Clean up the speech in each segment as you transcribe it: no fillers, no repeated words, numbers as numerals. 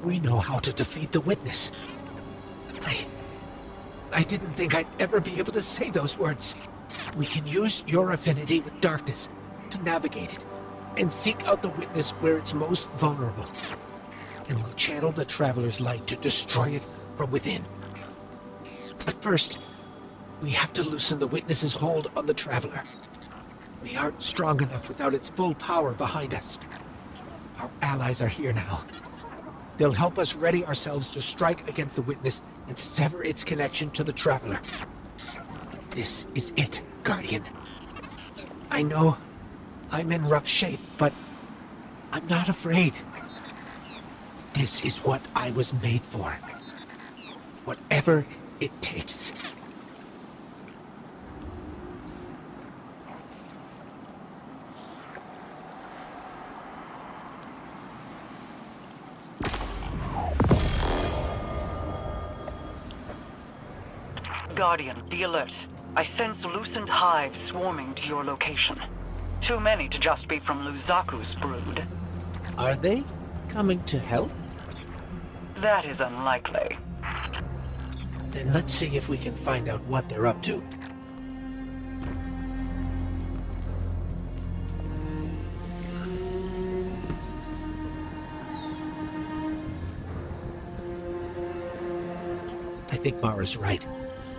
We know how to defeat the Witness. I didn't think I'd ever be able to say those words. We can use your affinity with darkness to navigate it and seek out the Witness where it's most vulnerable. And we'll channel the Traveler's light to destroy it from within. But first, we have to loosen the Witness's hold on the Traveler. We aren't strong enough without its full power behind us. Our allies are here now. They'll help us ready ourselves to strike against the Witness and sever its connection to the Traveler. This is it, Guardian. I know I'm in rough shape, but I'm not afraid. This is what I was made for. Whatever it takes. Guardian, be alert. I sense loosened hives swarming to your location. Too many to just be from Luzaku's brood. Are they coming to help? That is unlikely. Then let's see if we can find out what they're up to. I think Mara's right.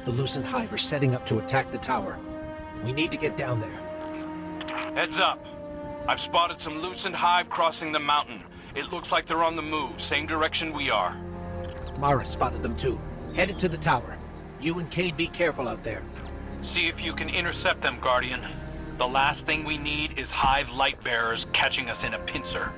The loosened hive are setting up to attack the tower. We need to get down there. Heads up. I've spotted some loosened hive crossing the mountain. It looks like they're on the move, same direction we are. Mara spotted them too. Headed to the tower. You and Cade be careful out there. See if you can intercept them, Guardian. The last thing we need is hive light bearers catching us in a pincer.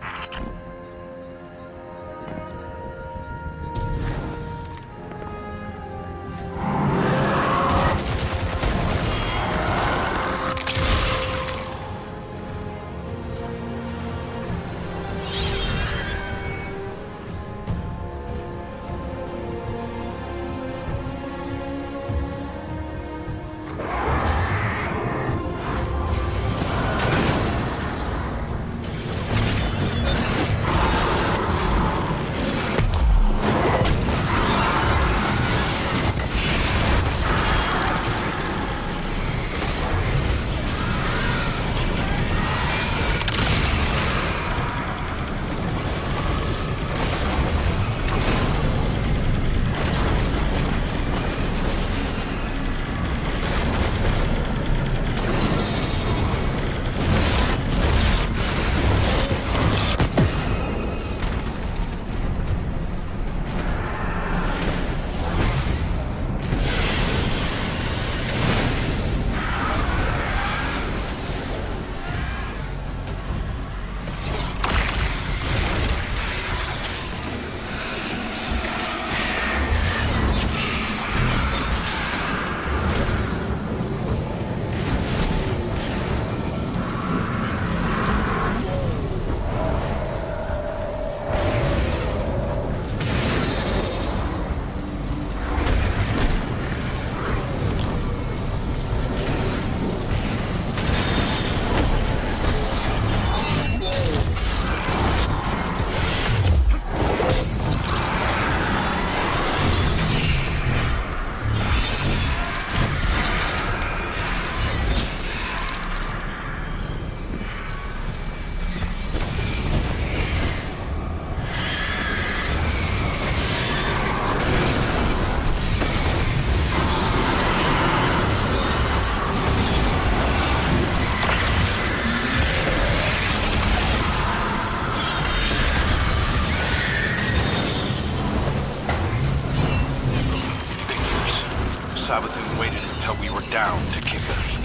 Sabathun waited until we were down to kick us.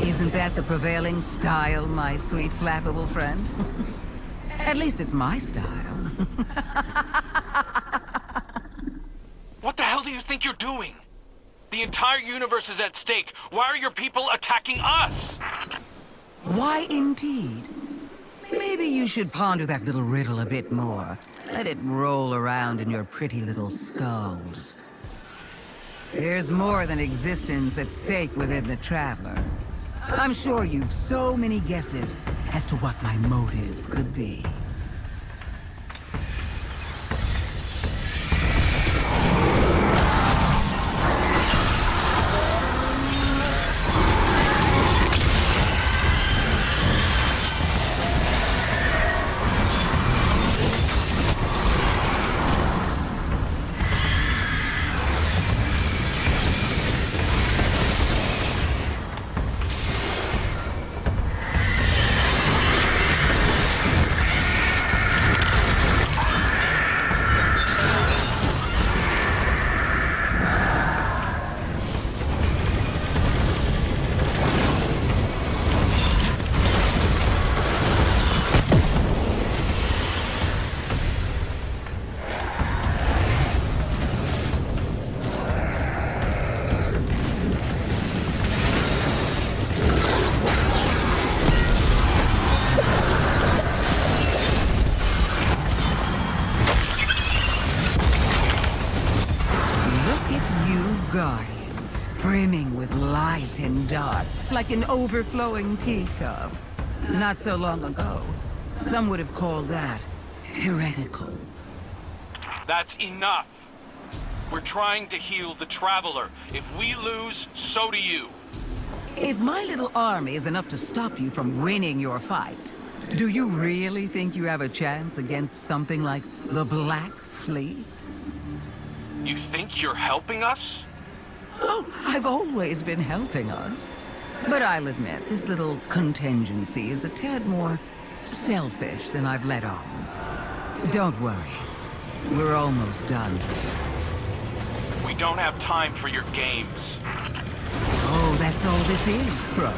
Isn't that the prevailing style, my sweet flappable friend? At least it's my style. What the hell do you think you're doing? The entire universe is at stake. Why are your people attacking us? Why indeed? Maybe you should ponder that little riddle a bit more. Let it roll around in your pretty little skulls. There's more than existence at stake within the Traveler. I'm sure you've so many guesses as to what my motives could be. like an overflowing teacup. Not so long ago, some would have called that heretical. That's enough. We're trying to heal the Traveler. If we lose, so do you. If my little army is enough to stop you from winning your fight, do you really think you have a chance against something like the Black Fleet? You think you're helping us? Oh, I've always been helping us. But I'll admit, this little contingency is a tad more selfish than I've let on. Don't worry. We're almost done. We don't have time for your games. Oh, that's all this is, Crow.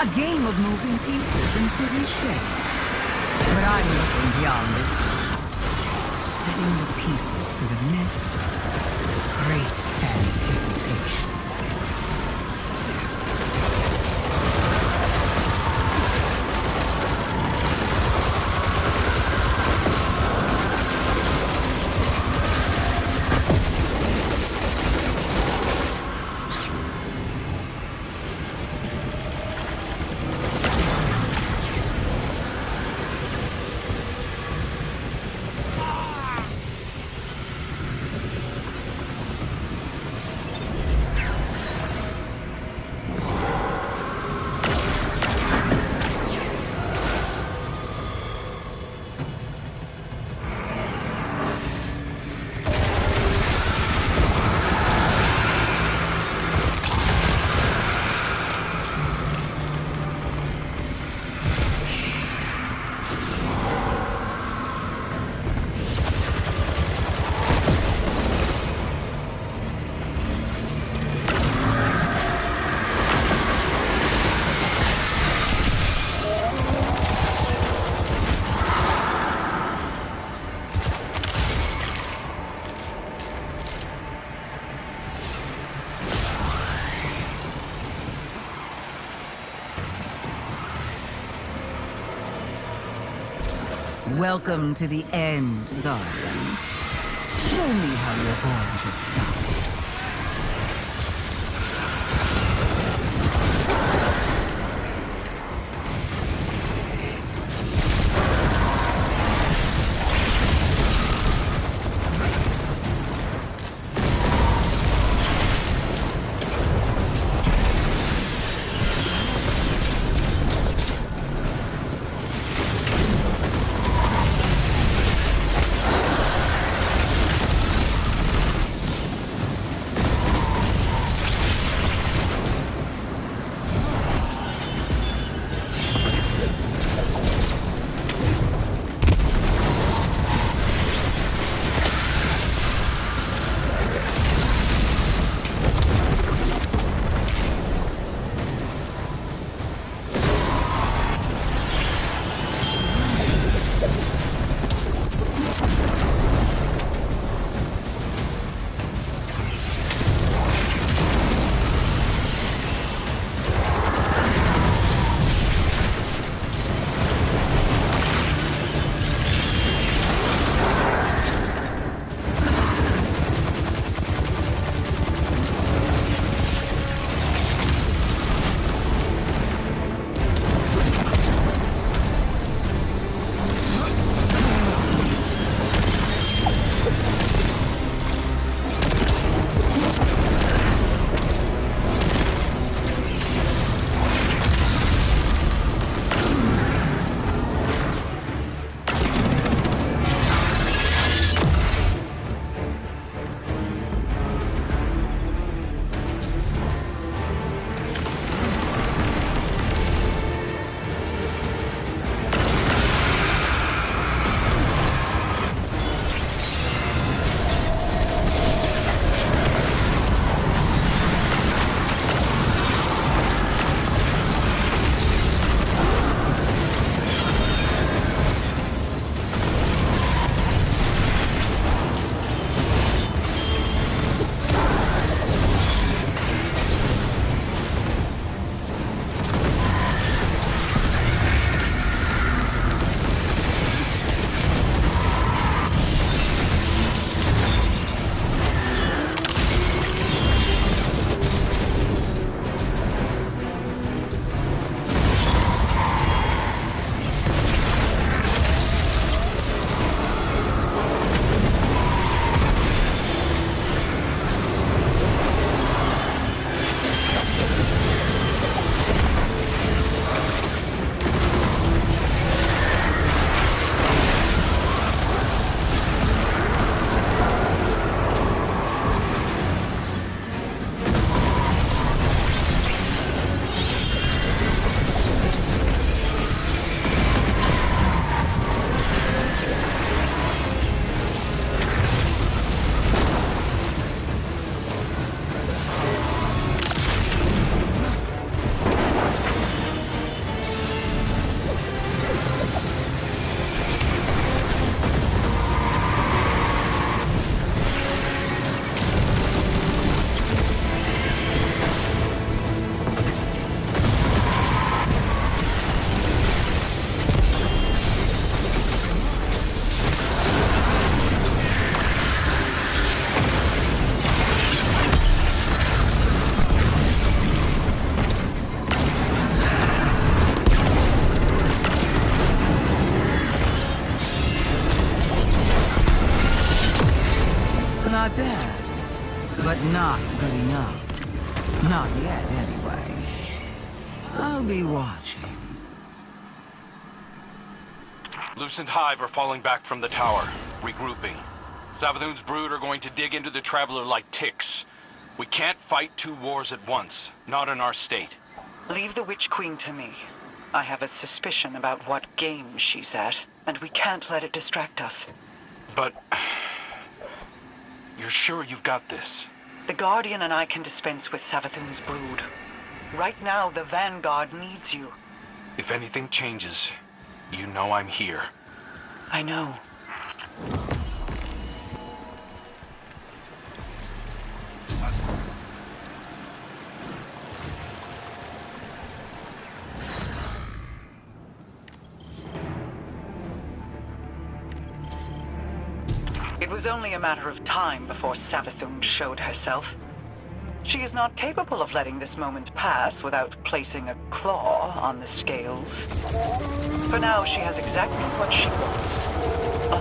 A game of moving pieces and pretty shapes. But I'm looking beyond this. Setting the pieces for the next great anticipation. Welcome to the end, Guardian. Show me how you're going to stop it. Not bad, but not good enough. Not yet, anyway. I'll be watching. Lucent Hive are falling back from the tower, regrouping. Savathun's brood are going to dig into the Traveler like ticks. We can't fight two wars at once, not in our state. Leave the Witch Queen to me. I have a suspicion about what game she's at, and we can't let it distract us. But... you're sure you've got this? The Guardian and I can dispense with Savathun's brood. Right now, the Vanguard needs you. If anything changes, you know I'm here. I know. It was only a matter of time before Savathun showed herself. She is not capable of letting this moment pass without placing a claw on the scales. For now, she has exactly what she wants.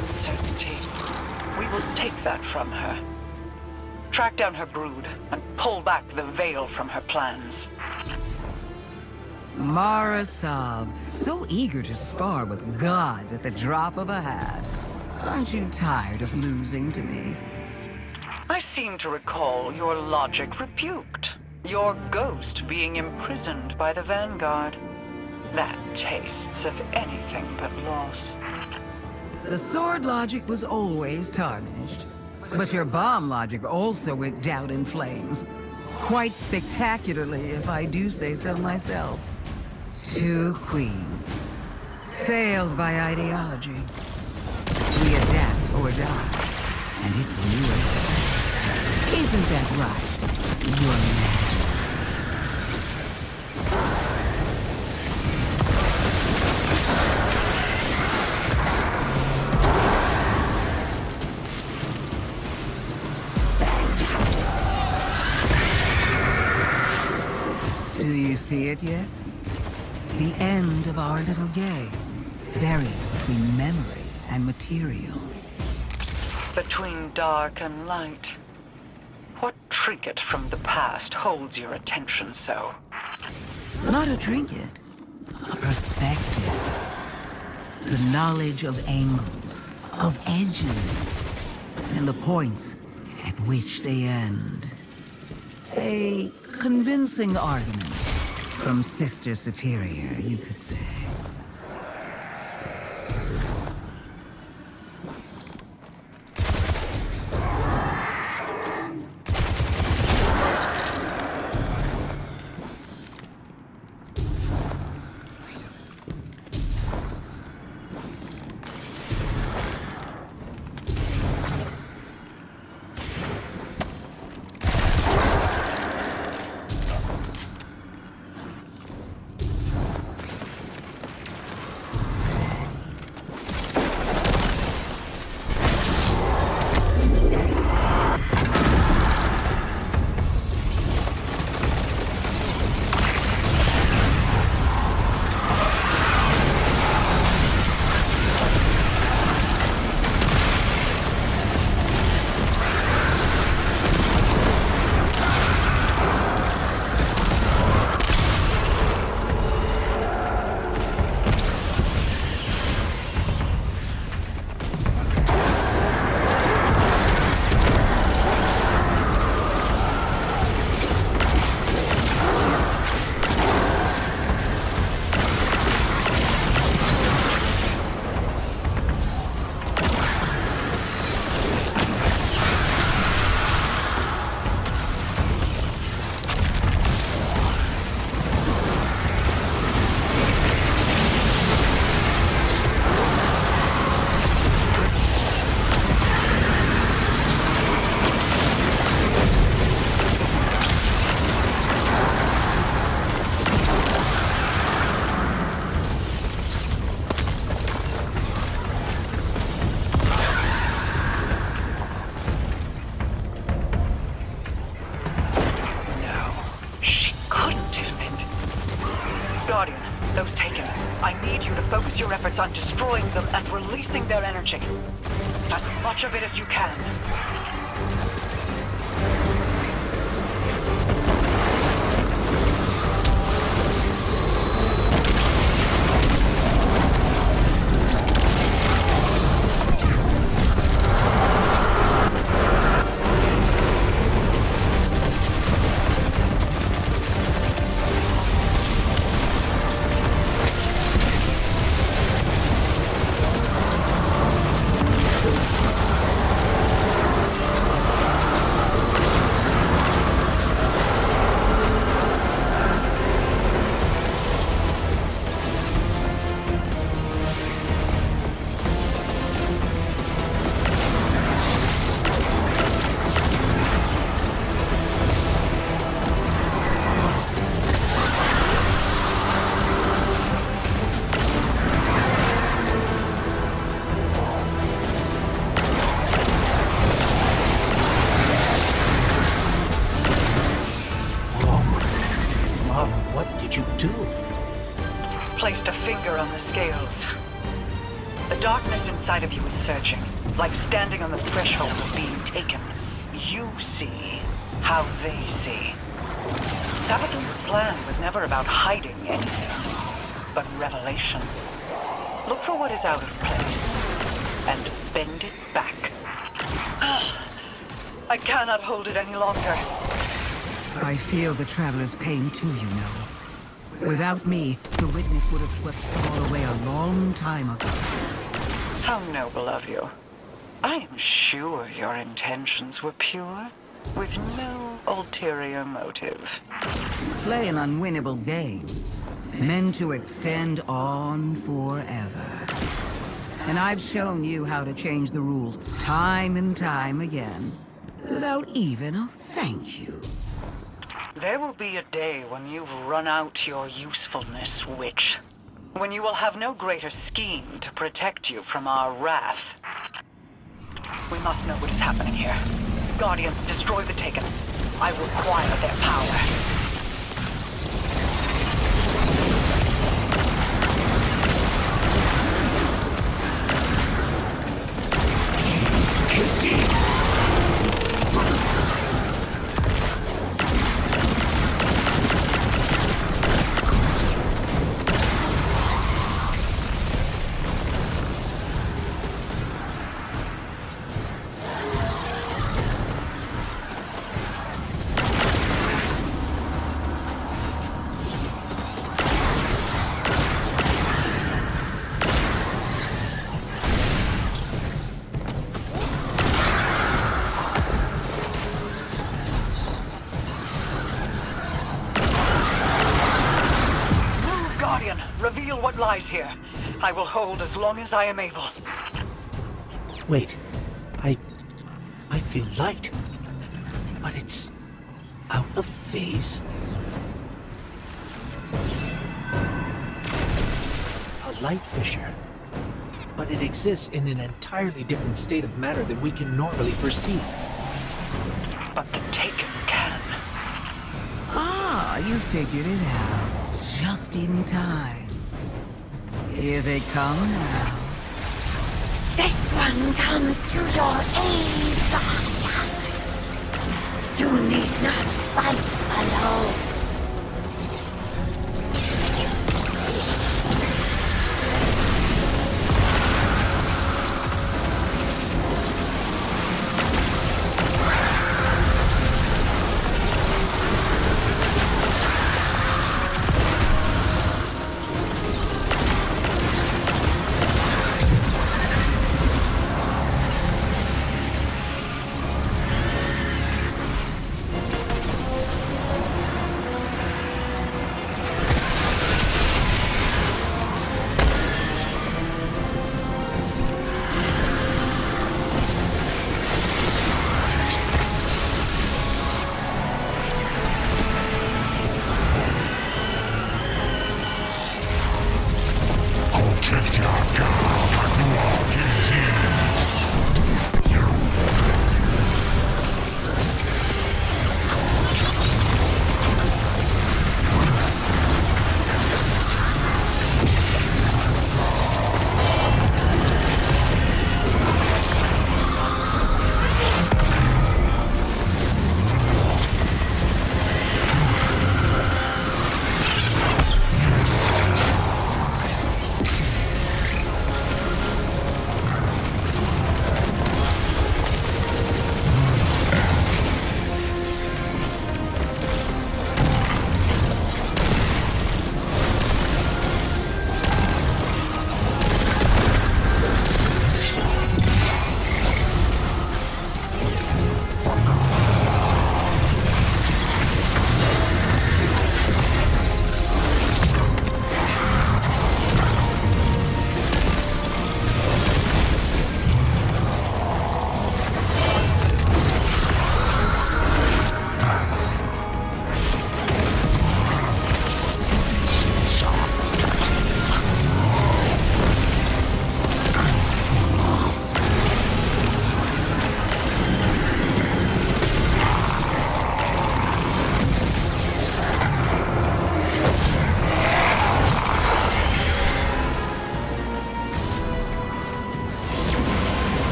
Uncertainty. We will take that from her. Track down her brood and pull back the veil from her plans. Mara Sab, so eager to spar with gods at the drop of a hat. Aren't you tired of losing to me? I seem to recall your logic rebuked. Your ghost being imprisoned by the Vanguard. That tastes of anything but loss. The sword logic was always tarnished. But your bomb logic also went down in flames. Quite spectacularly, if I do say so myself. Two queens. Failed by ideology. We adapt or die. And it's a new era. Isn't that right, Your Majesty? Do you see it yet? The end of our little game. Buried between memory and material. Between dark and light. What trinket from the past holds your attention so? Not a trinket. A perspective. The knowledge of angles, of edges, and the points at which they end. A convincing argument from Sister Superior, you could say. Guardian, those taken. I need you to focus your efforts on destroying them and releasing their energy. As much of it as you can. Placed a finger on the scales. The darkness inside of you is surging, like standing on the threshold of being taken. You see how they see. Savathun's plan was never about hiding anything, but revelation. Look for what is out of place, and bend it back. I cannot hold it any longer. I feel the Traveler's pain too, you know. Without me, the witness would have swept Saul away a long time ago. How noble of you. I am sure your intentions were pure, with no ulterior motive. Play an unwinnable game, meant to extend on forever. And I've shown you how to change the rules time and time again, without even a thank you. There will be a day when you've run out your usefulness, witch. When you will have no greater scheme to protect you from our wrath. We must know what is happening here. Guardian, destroy the Taken. I require their power. Reveal what lies here. I will hold as long as I am able. Wait. I feel light. But it's out of phase. A light fissure. But it exists in an entirely different state of matter than we can normally perceive. But the Taken can. Ah, you figured it out. Just in time. Here they come now. This one comes to your aid, Guardian. You need not fight alone.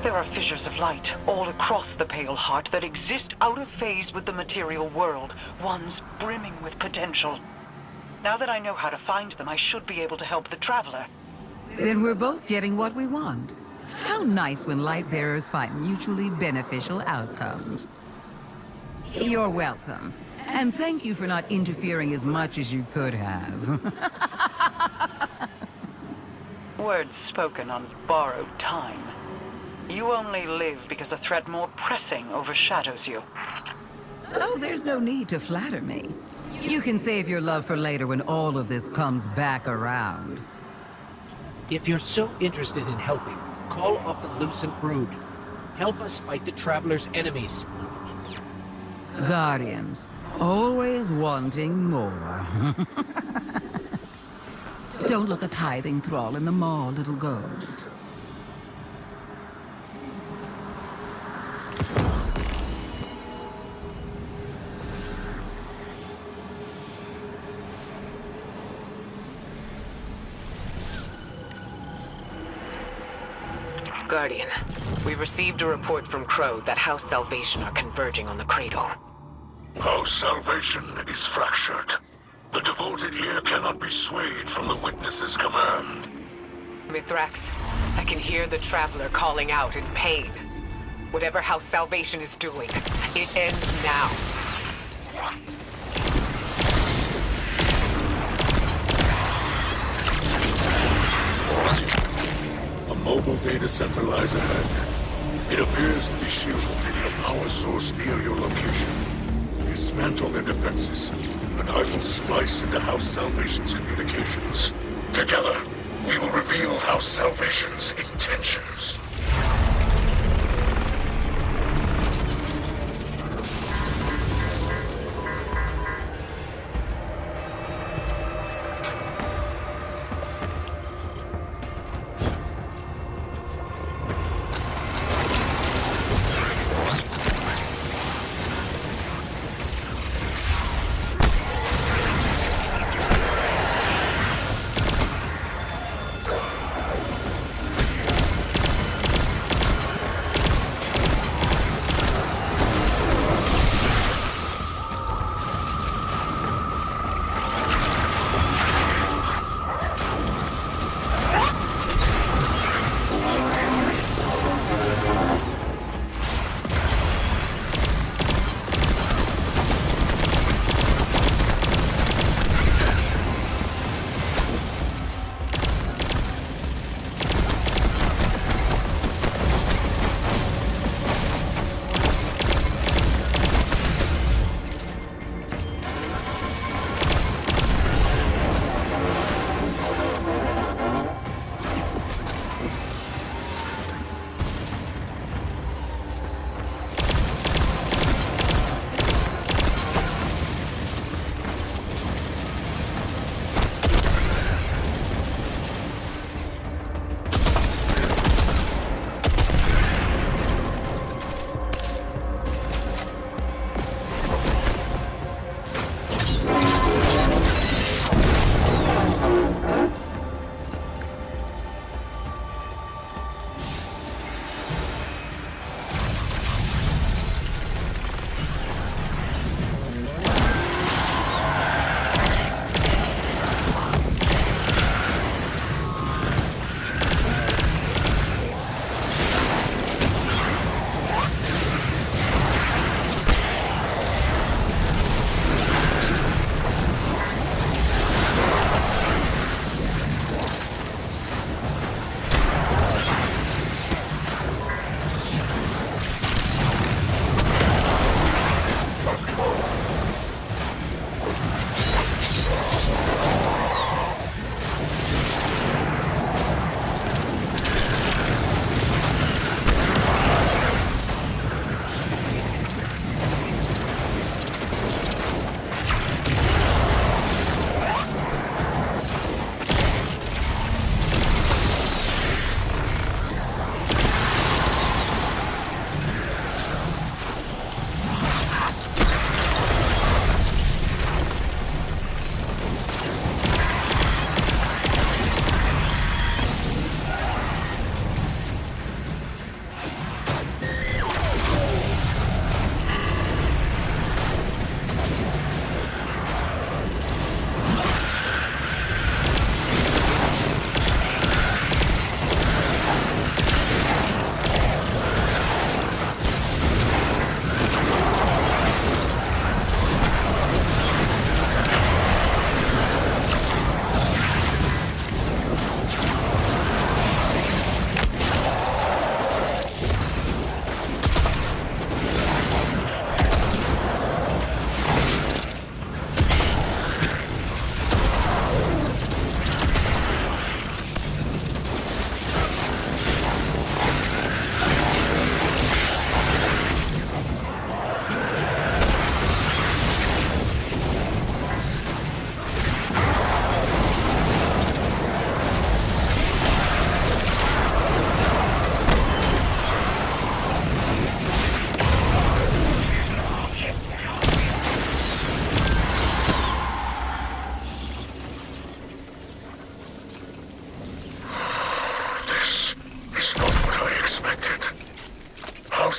There are fissures of light all across the Pale Heart that exist out of phase with the material world, ones brimming with potential. Now that I know how to find them, I should be able to help the Traveler. Then we're both getting what we want. How nice when light bearers find mutually beneficial outcomes. You're welcome. And thank you for not interfering as much as you could have. Words spoken on borrowed time. You only live because a threat more pressing overshadows you. Oh, there's no need to flatter me. You can save your love for later when all of this comes back around. If you're so interested in helping, call off the Lucent Brood. Help us fight the Traveler's enemies. Guardians, always wanting more. Don't look a tithing thrall in the maw, little ghost. Guardian, we received a report from Crow that House Salvation are converging on the Cradle. House Salvation is fractured. The devoted here cannot be swayed from the Witness's command. Mithrax, I can hear the Traveler calling out in pain. Whatever House Salvation is doing, it ends now. A mobile data center lies ahead. It appears to be shielded in a power source near your location. Dismantle their defenses, and I will splice into House Salvation's communications. Together, we will reveal House Salvation's intentions.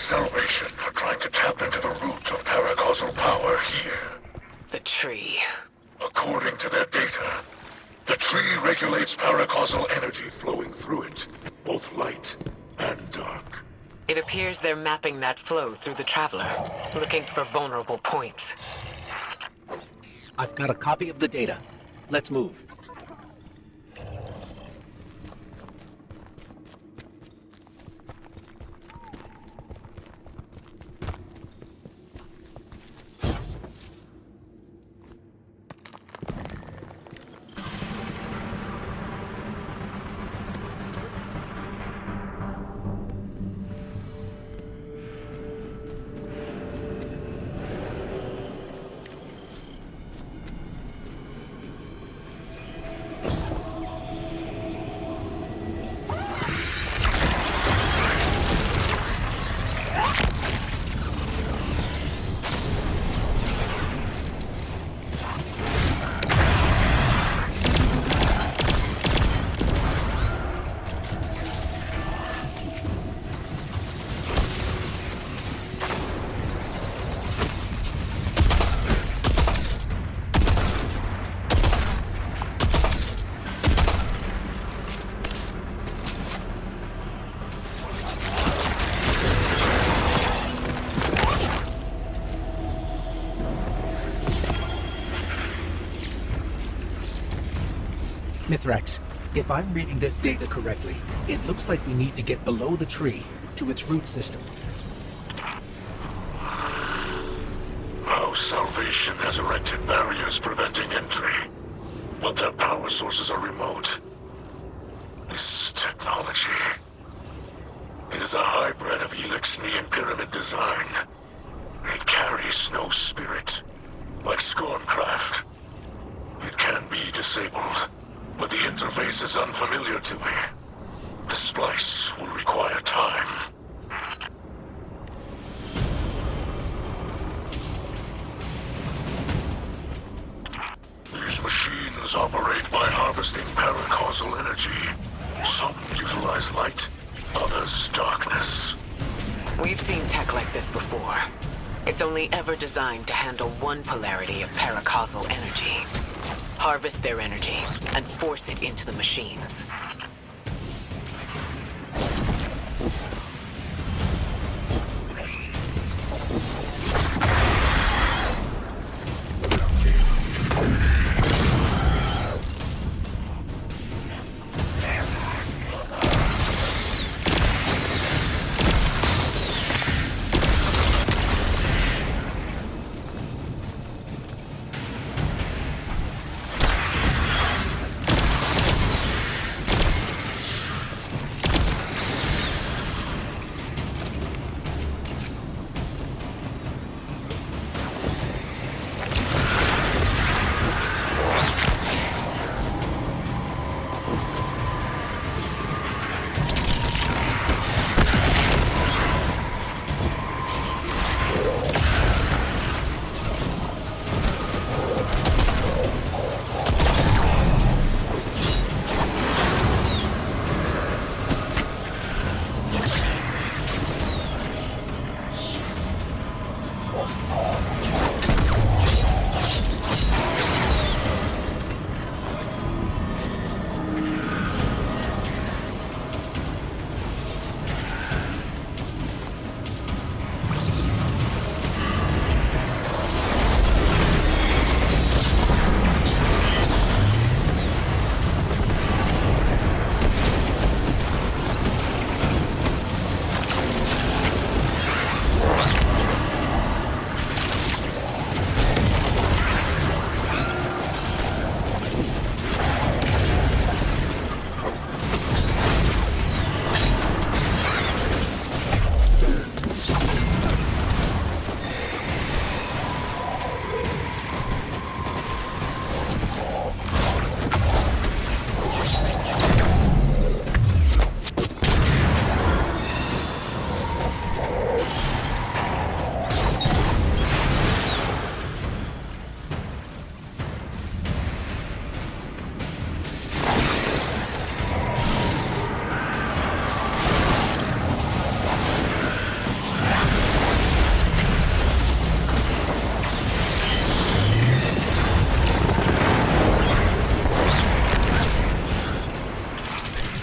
Salvation are trying to tap into the root of paracausal power here. The tree. According to their data, the tree regulates paracausal energy flowing through it, both light and dark. It appears they're mapping that flow through the Traveler, looking for vulnerable points. I've got a copy of the data. Let's move. Mithrax, if I'm reading this data correctly, it looks like we need to get below the tree, to its root system. House Salvation has erected barriers preventing entry, but their power sources are remote. This technology... It is a hybrid of Elixni and Pyramid design. It carries no spirit, like Scorncraft. It can be disabled, but the interface is unfamiliar to me. The splice will require time. These machines operate by harvesting paracausal energy. Some utilize light, others darkness. We've seen tech like this before. It's only ever designed to handle one polarity of paracausal energy. Harvest their energy and force it into the machines.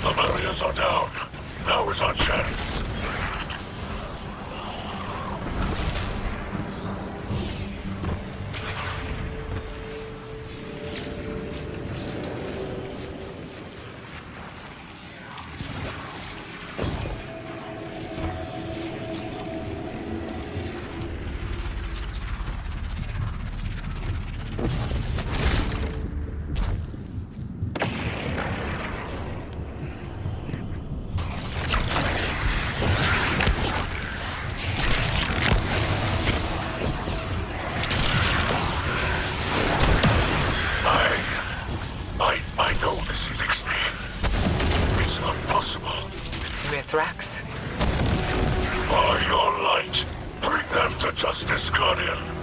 The barriers are down. Now is our chance. I know this elixir. It's not possible. Mithrax? By your light, bring them to justice, Guardian.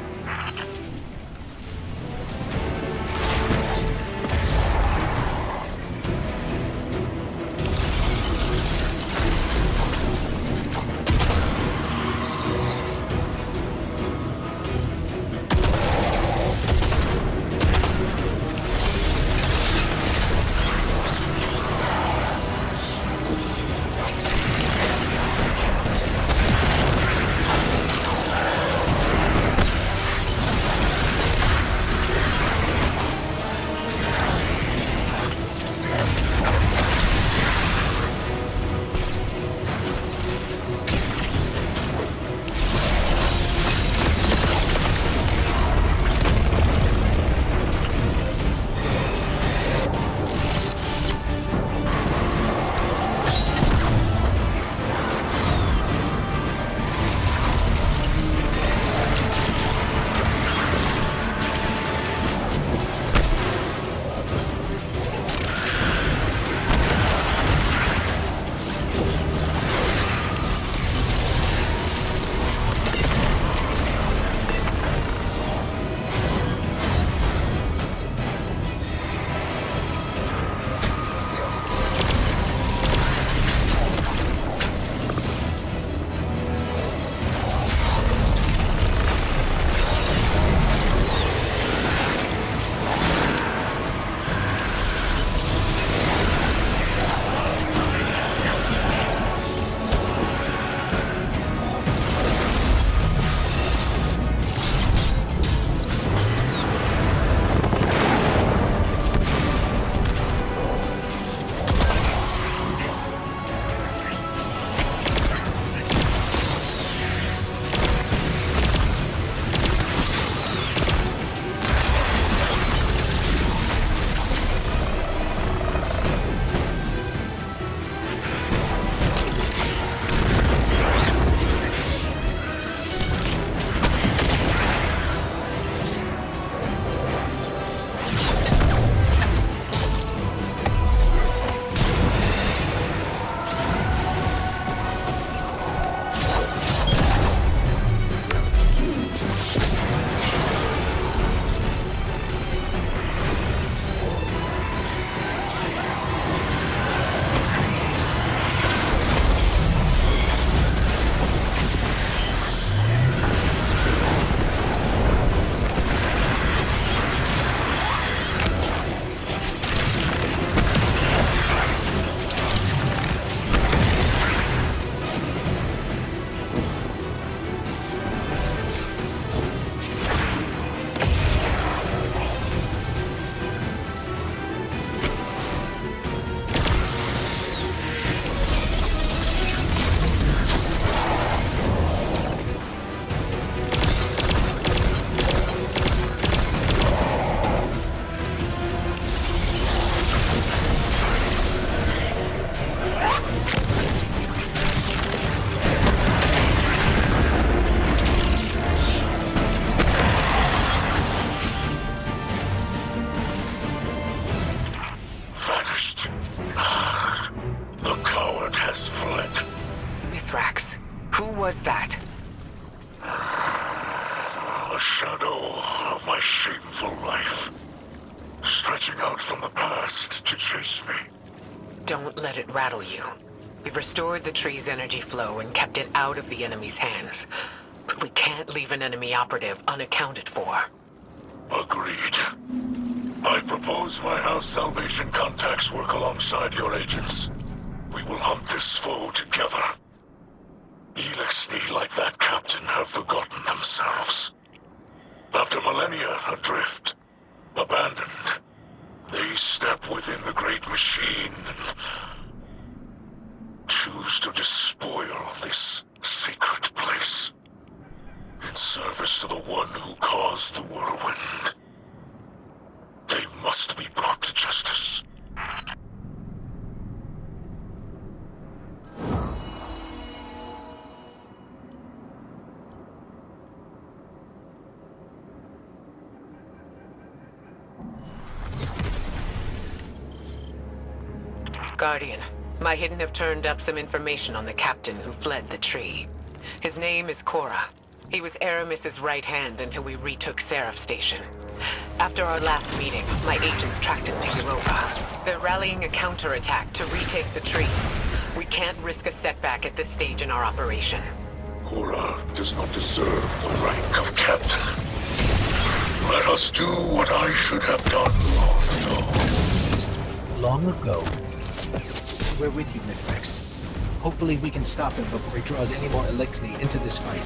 was that? A shadow of my shameful life, stretching out from the past to chase me. Don't let it rattle you. We've restored the tree's energy flow and kept it out of the enemy's hands. But we can't leave an enemy operative unaccounted for. Agreed. I propose my House Salvation contacts work alongside your agents. this foe together. Elixni, like that captain, have forgotten themselves. After millennia adrift, abandoned, they step within the great machine and choose to despoil this sacred place in service to the one who caused the whirlwind. They must be brought to justice. Guardian, my Hidden have turned up some information on the captain who fled the tree. His name is Cora. He was Aramis's right hand until we retook Seraph Station. After our last meeting, my agents tracked him to Europa. They're rallying a counterattack to retake the tree. We can't risk a setback at this stage in our operation. Cora does not deserve the rank of captain. Let us do what I should have done long ago. Long ago. We're with you, Midrex. Hopefully we can stop him before he draws any more Elixni into this fight.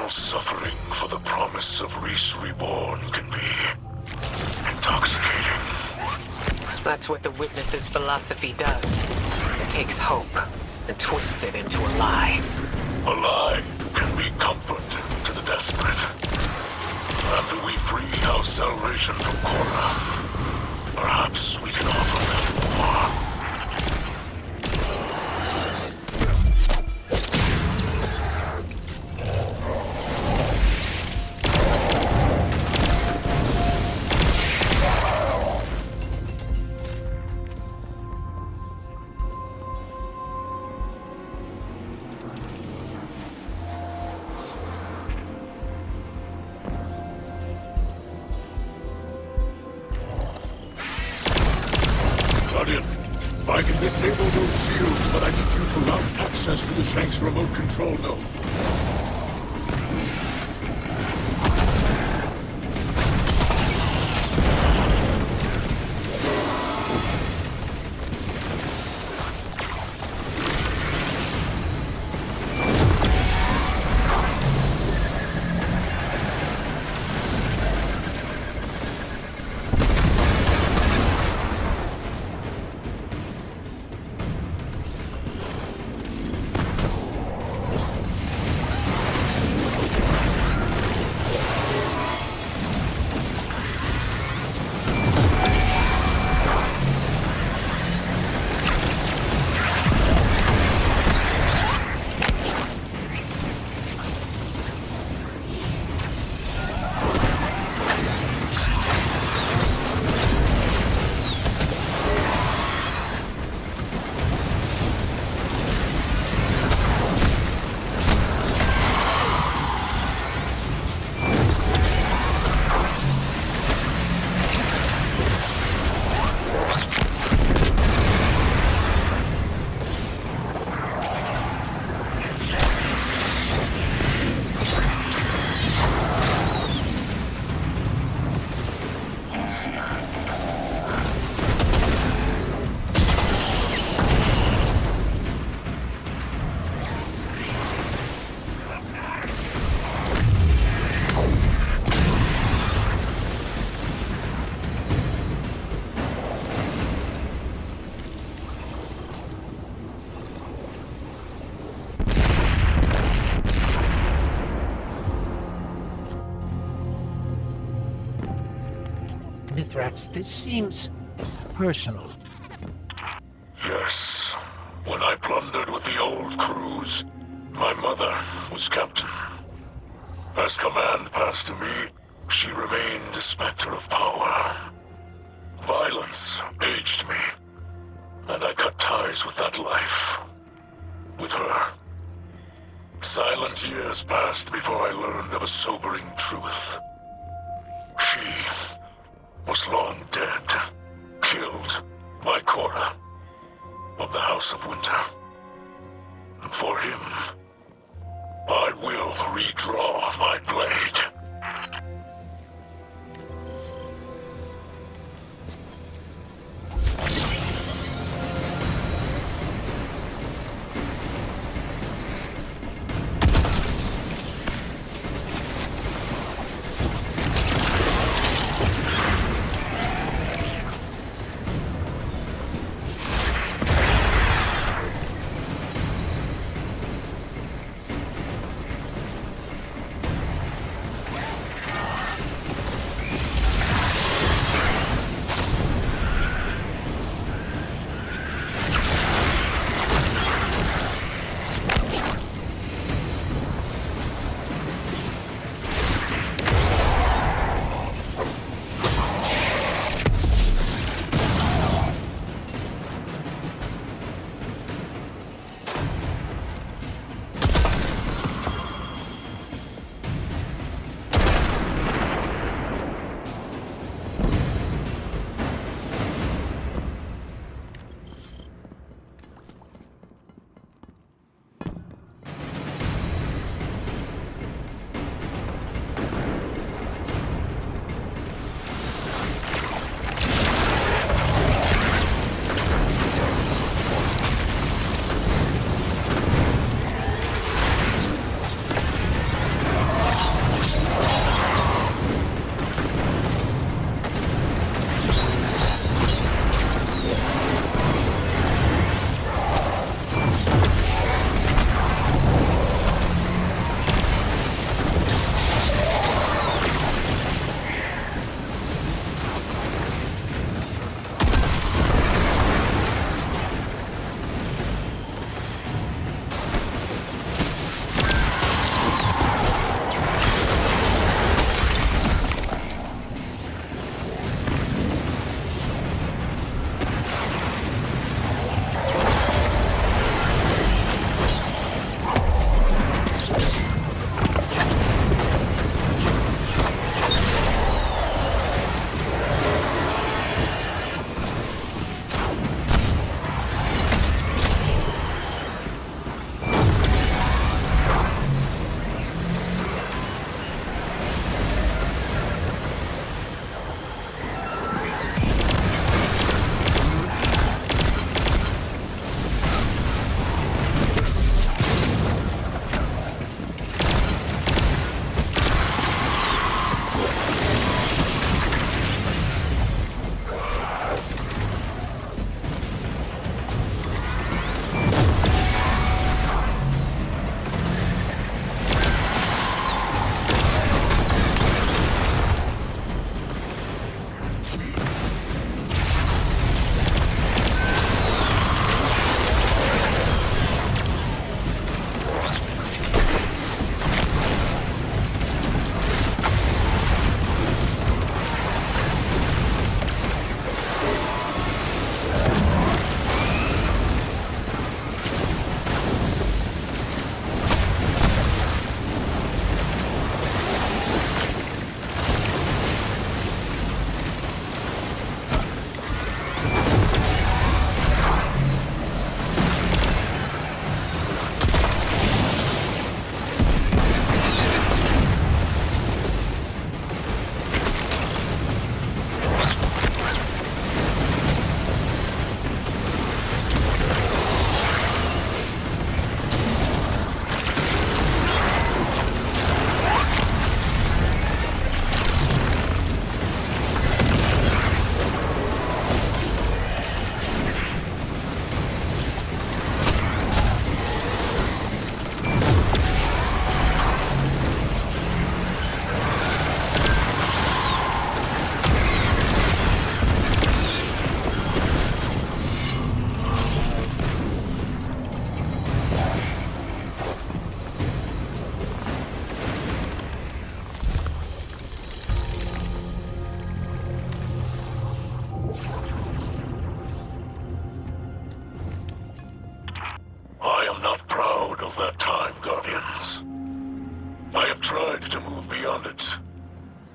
Suffering for the promise of Reese Reborn can be intoxicating. That's what the Witness's philosophy does. It takes hope and twists it into a lie. A lie can be comfort to the desperate. After we free House Salvation from Cora, perhaps we can offer them more. Guardian, I can disable those shields, but I need you to route access to the Shanks remote control node. Mithrax, this seems personal. Yes. When I plundered with the old crews, my mother was captain. As command passed to me, she remained a specter of power. Violence aged me, and I cut ties with that life. With her. Silent years passed before I learned of a sobering truth. She was long dead, killed by Cora of the House of Winter. And for him, I will redraw my blade.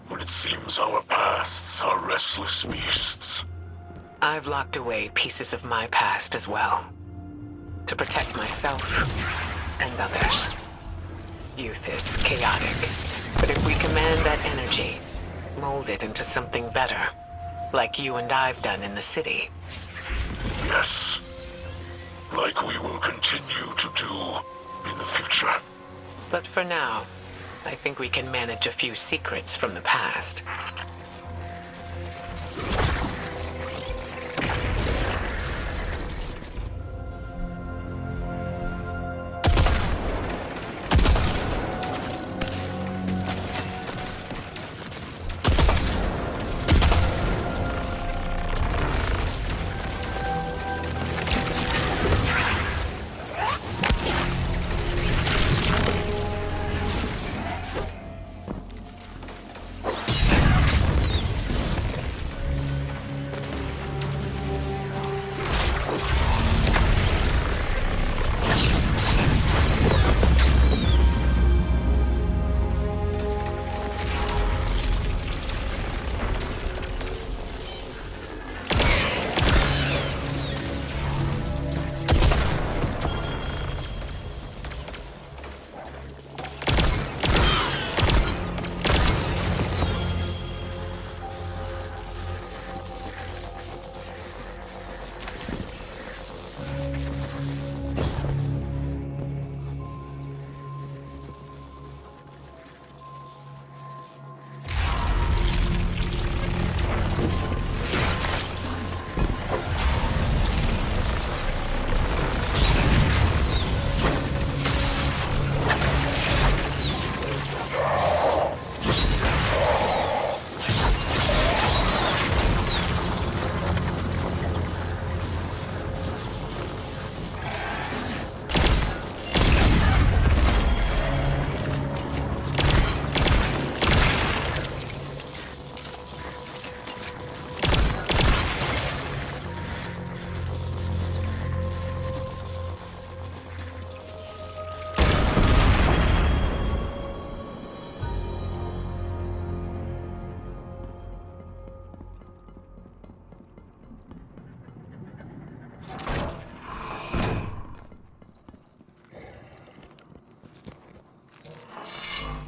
but it seems our pasts are restless beasts. I've locked away pieces of my past as well. To protect myself and others. Youth is chaotic, but if we command that energy, mold it into something better, like you and I've done in the city. Yes. Like we will continue to do in the future. But for now, I think we can manage a few secrets from the past.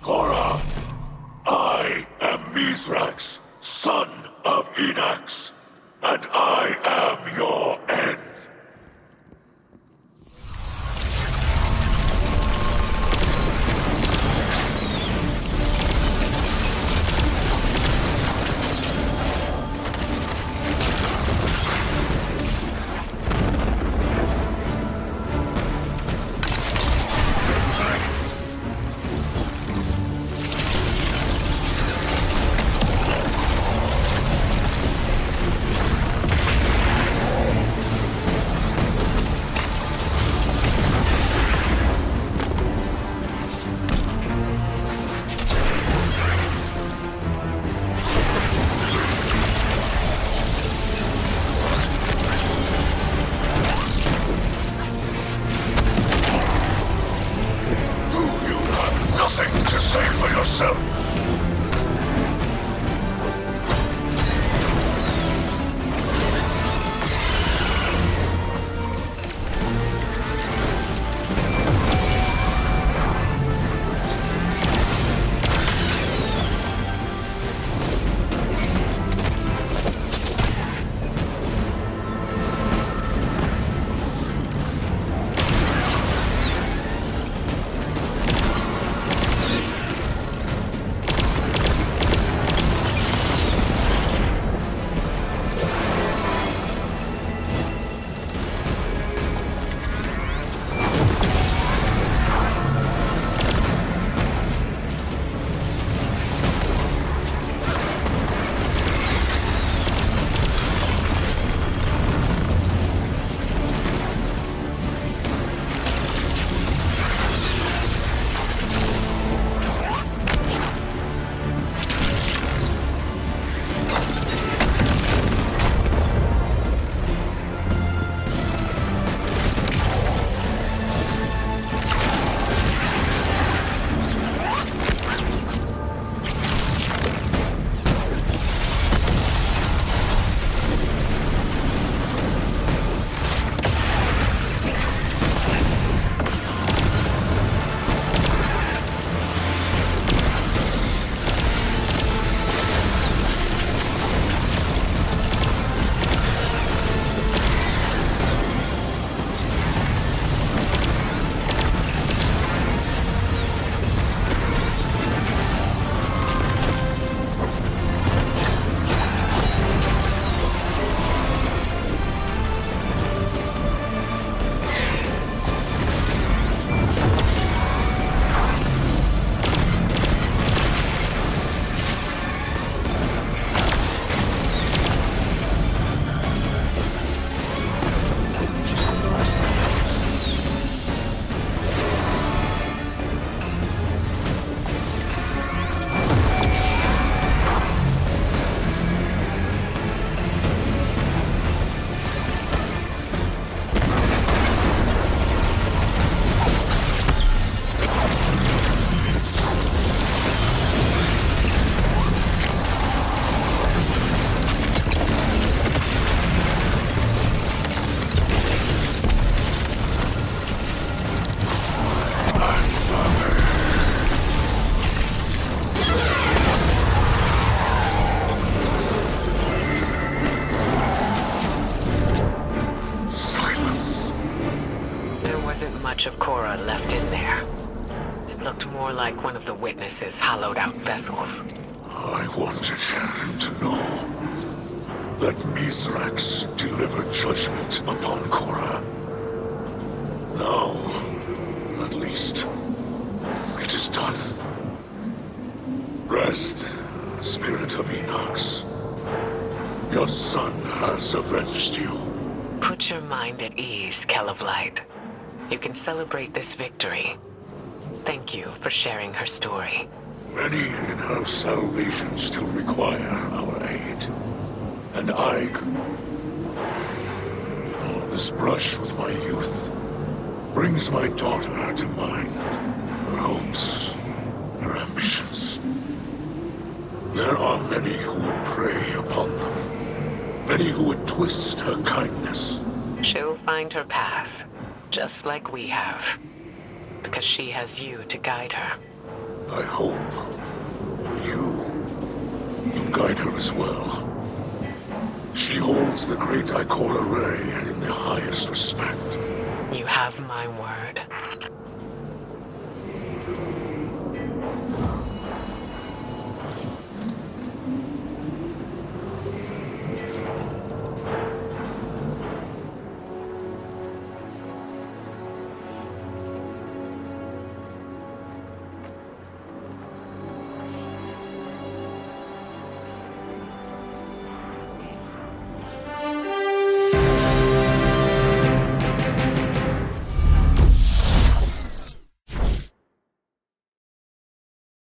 Korra, I am Mithrax, son of Enax, and I am your end. much of Cora left in there. It looked more like one of the witnesses' hollowed-out vessels. I wanted him to know that Mithrax delivered judgment upon Cora. Now, at least, it is done. Rest, Spirit of Enox. Your son has avenged you. Put your mind at ease, Kell of Light. You can celebrate this victory. Thank you for sharing her story. Many in her salvation still require our aid. And oh, this brush with my youth brings my daughter to mind. Her hopes, her ambitions. There are many who would prey upon them. Many who would twist her kindness. She'll find her path, just like we have. Because she has you to guide her. I hope you will guide her as well. She holds the great Ikora Ray in the highest respect. You have my word.